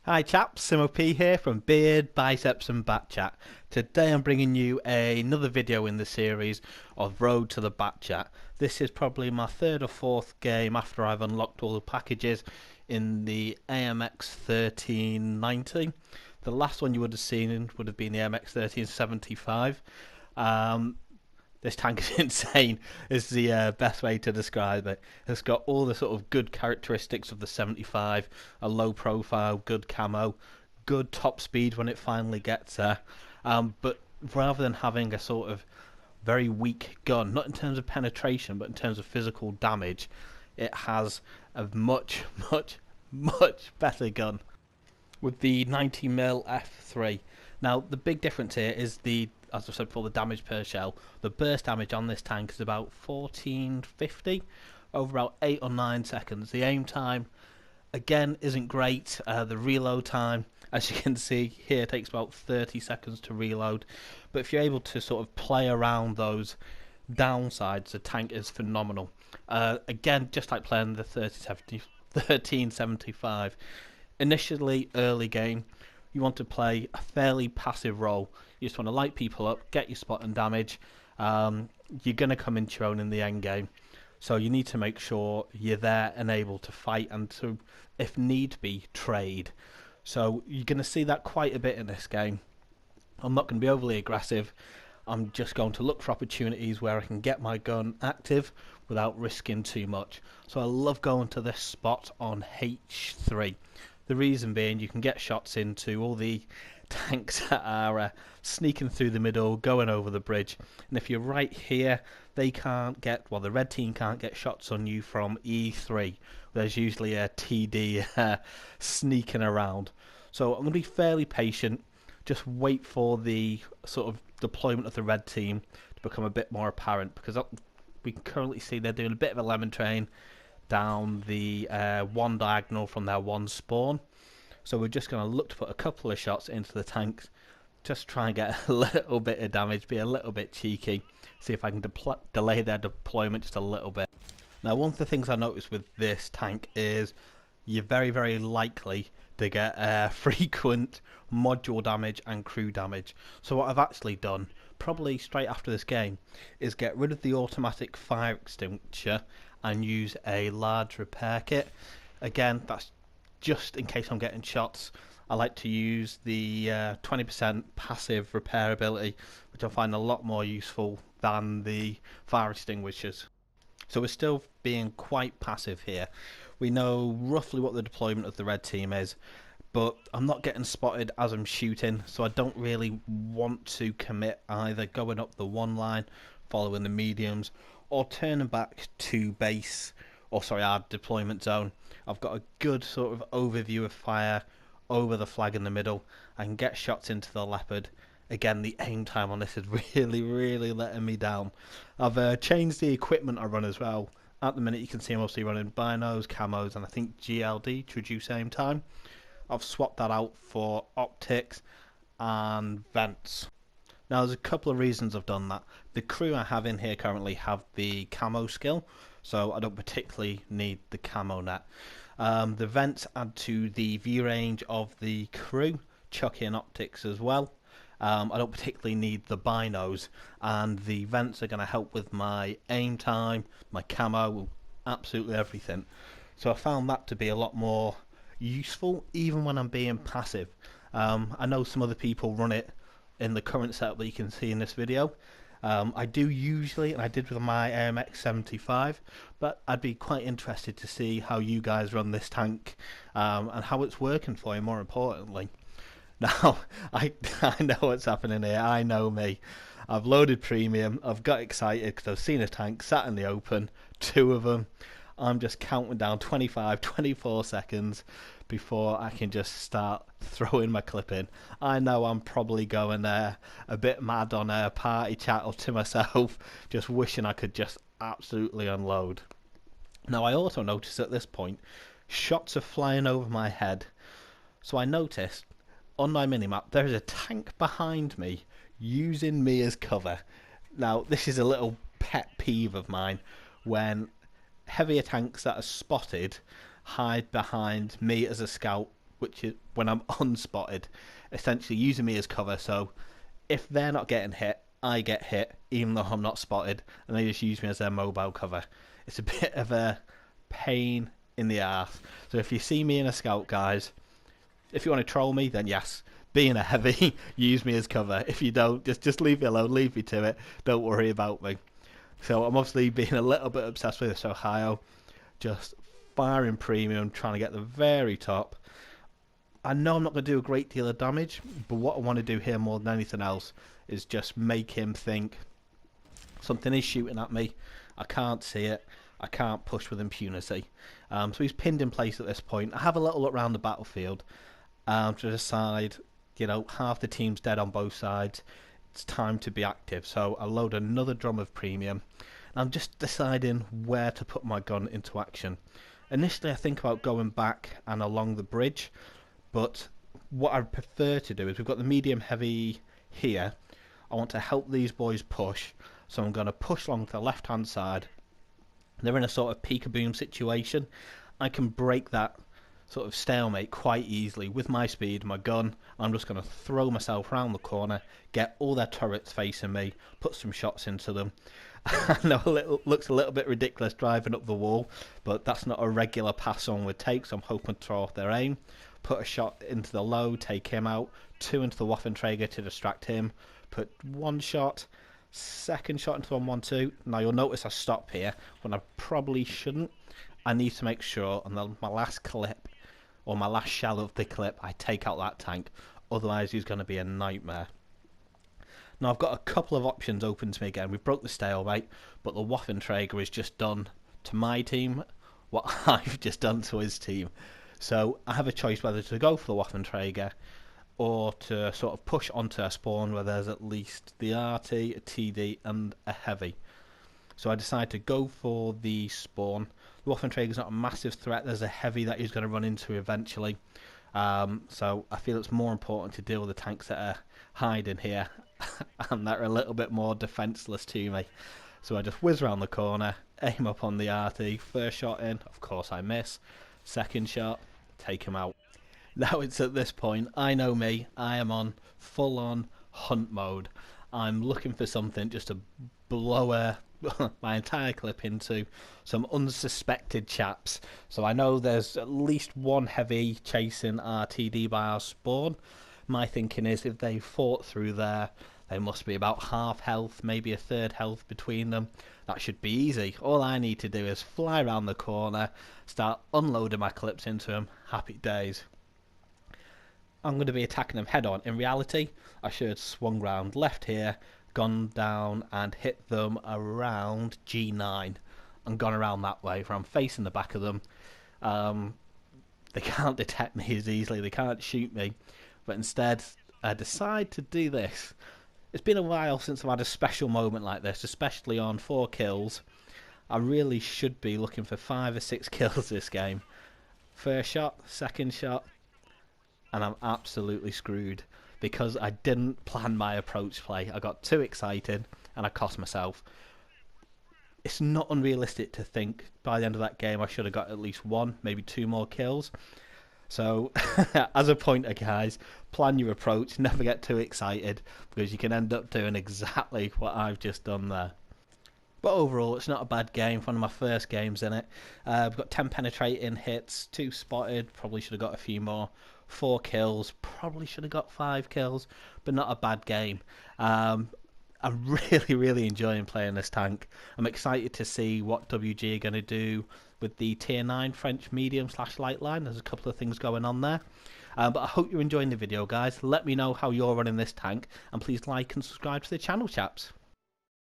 Hi chaps, Simo P here from Beard, Biceps and Batchat. Today I'm bringing you another video in the series of Road to the Batchat. This is probably my third or fourth game after I've unlocked all the packages in the AMX 1390. The last one you would have seen would have been the AMX 1375. This tank is insane is the best way to describe it. It's got all the sort of good characteristics of the 75, a low profile, good camo, good top speed when it finally gets there. But rather than having a sort of very weak gun, not in terms of penetration, but in terms of physical damage, it has a much better gun with the 90mm F3. Now, the big difference here is as I said before, the damage per shell. The burst damage on this tank is about 1450 over about 8 or 9 seconds. The aim time, again, isn't great. The reload time, as you can see here, takes about 30 seconds to reload. But if you're able to sort of play around those downsides, the tank is phenomenal. Again, just like playing the 1375. Initially, early game, you want to play a fairly passive role. You just want to light people up, get your spot and damage. You're going to come into your own in the end game. So you need to make sure you're there and able to fight and to, if need be, trade. So you're going to see that quite a bit in this game. I'm not going to be overly aggressive. I'm just going to look for opportunities where I can get my gun active without risking too much. So I love going to this spot on H3. The reason being, you can get shots into all the tanks that are sneaking through the middle, going over the bridge. And if you're right here, they can't get, well, the red team can't get shots on you from E3. There's usually a TD sneaking around. So I'm going to be fairly patient. Just wait for the sort of deployment of the red team to become a bit more apparent, because we can currently see they're doing a bit of a lemon train down the one diagonal from their one spawn. So we're just going to look to put a couple of shots into the tanks, just try and get a little bit of damage, be a little bit cheeky, see if I can delay their deployment just a little bit. Now, one of the things I noticed with this tank is you're very likely to get frequent module damage and crew damage. So what I've actually done, probably straight after this game, is get rid of the automatic fire extinguisher and use a large repair kit. Again, that's just in case I'm getting shots. I like to use the 20% passive repair ability, which I find a lot more useful than the fire extinguishers. So we're still being quite passive here. We know roughly what the deployment of the red team is, but I'm not getting spotted as I'm shooting, so I don't really want to commit either going up the one line, following the mediums, or turning back to base, or sorry, our deployment zone. I've got a good sort of overview of fire over the flag in the middle. I can get shots into the leopard. Again, the aim time on this is really letting me down. I've changed the equipment I run as well. At the minute you can see I'm mostly running binos, camos, and I think GLD to reduce aim time. I've swapped that out for optics and vents. Now, there's a couple of reasons I've done that. The crew I have in here currently have the camo skill, so I don't particularly need the camo net. The vents add to the view range of the crew, chuck in optics as well. I don't particularly need the binos, and the vents are going to help with my aim time, my camo, absolutely everything. So I found that to be a lot more useful, even when I'm being passive. I know some other people run it in the current setup that you can see in this video. I do usually, and I did with my AMX 75, but I'd be quite interested to see how you guys run this tank and how it's working for you, more importantly. Now, I know what's happening here. I know me. I've loaded premium. I've got excited because I've seen a tank sat in the open, 2 of them. I'm just counting down 25, 24 seconds before I can just start throwing my clip in. I know I'm probably going a bit mad on a party chat or to myself, just wishing I could just absolutely unload. Now, I also noticed at this point, shots are flying over my head. So I noticed on my minimap there is a tank behind me using me as cover. Now, this is a little pet peeve of mine when heavier tanks that are spotted hide behind me as a scout which is when I'm unspotted, essentially using me as cover. So if they're not getting hit, I get hit, even though I'm not spotted, and they just use me as their mobile cover. It's a bit of a pain in the ass. So if you see me in a scout, guys, if you want to troll me, then yes, being a heavy, use me as cover. If you don't, just leave me alone, leave me to it. Don't worry about me. So I'm obviously being a little bit obsessed with this Ohio, just firing premium, trying to get the very top. I know I'm not going to do a great deal of damage, but what I want to do here more than anything else is just make him think something is shooting at me. I can't see it. I can't push with impunity. So he's pinned in place at this point. I have a little look around the battlefield to decide, you know, half the team's dead on both sides. It's time to be active. So I load another drum of premium. And I'm just deciding where to put my gun into action. Initially, I think about going back and along the bridge, but what I prefer to do is we've got the medium heavy here. I want to help these boys push, so I'm going to push along to the left hand side. They're in a sort of peek-a-boom situation. I can break that sort of stalemate quite easily with my speed, my gun. I'm just going to throw myself around the corner, get all their turrets facing me, put some shots into them. I know it looks a little bit ridiculous driving up the wall, but that's not a regular pass someone would take, so I'm hoping to throw off their aim. Put a shot into the low, take him out, 2 into the Waffenträger to distract him, put 1 shot, second shot into 112. Now you'll notice I stop here when I probably shouldn't. I need to make sure on my last clip, or my last shell of the clip, I take out that tank, otherwise he's going to be a nightmare. Now I've got a couple of options open to me again. We broke the stalemate, but the Waffenträger has just done to my team what I've just done to his team. So I have a choice whether to go for the Waffenträger or to sort of push onto a spawn where there's at least the RT, a TD and a heavy. So I decide to go for the spawn. The Waffenträger's not a massive threat. There's a heavy that he's going to run into eventually. So I feel it's more important to deal with the tanks that are hiding here and that are a little bit more defenceless to me. So I just whiz around the corner, aim up on the RT, first shot in, of course I miss, second shot, take him out. Now it's at this point, I know me, I am on full on hunt mode. I'm looking for something just to blow my entire clip into some unsuspected chaps. So I know there's at least one heavy chasing RTD by our spawn. My thinking is if they fought through there, they must be about half health, maybe a third health between them. That should be easy. All I need to do is fly around the corner, start unloading my clips into them. Happy days. I'm going to be attacking them head on. In reality, I should have swung round left here, gone down and hit them around G9 and gone around that way where I'm facing the back of them. They can't detect me as easily, they can't shoot me, but instead I decide to do this. It's been a while since I've had a special moment like this, especially on 4 kills. I really should be looking for 5 or 6 kills this game. First shot, second shot, and I'm absolutely screwed because I didn't plan my approach play. I got too excited and I cost myself. It's not unrealistic to think by the end of that game I should have got at least 1, maybe 2 more kills. So as a pointer, guys, plan your approach, never get too excited because you can end up doing exactly what I've just done there. But overall, it's not a bad game. One of my first games in it. We've got 10 penetrating hits, 2 spotted, probably should have got a few more. 4 kills, probably should have got 5 kills, but not a bad game. I'm really enjoying playing this tank. I'm excited to see what WG are going to do with the tier 9 French medium / light line. There's a couple of things going on there. But I hope you're enjoying the video, guys. Let me know how you're running this tank, and please like and subscribe to the channel, chaps.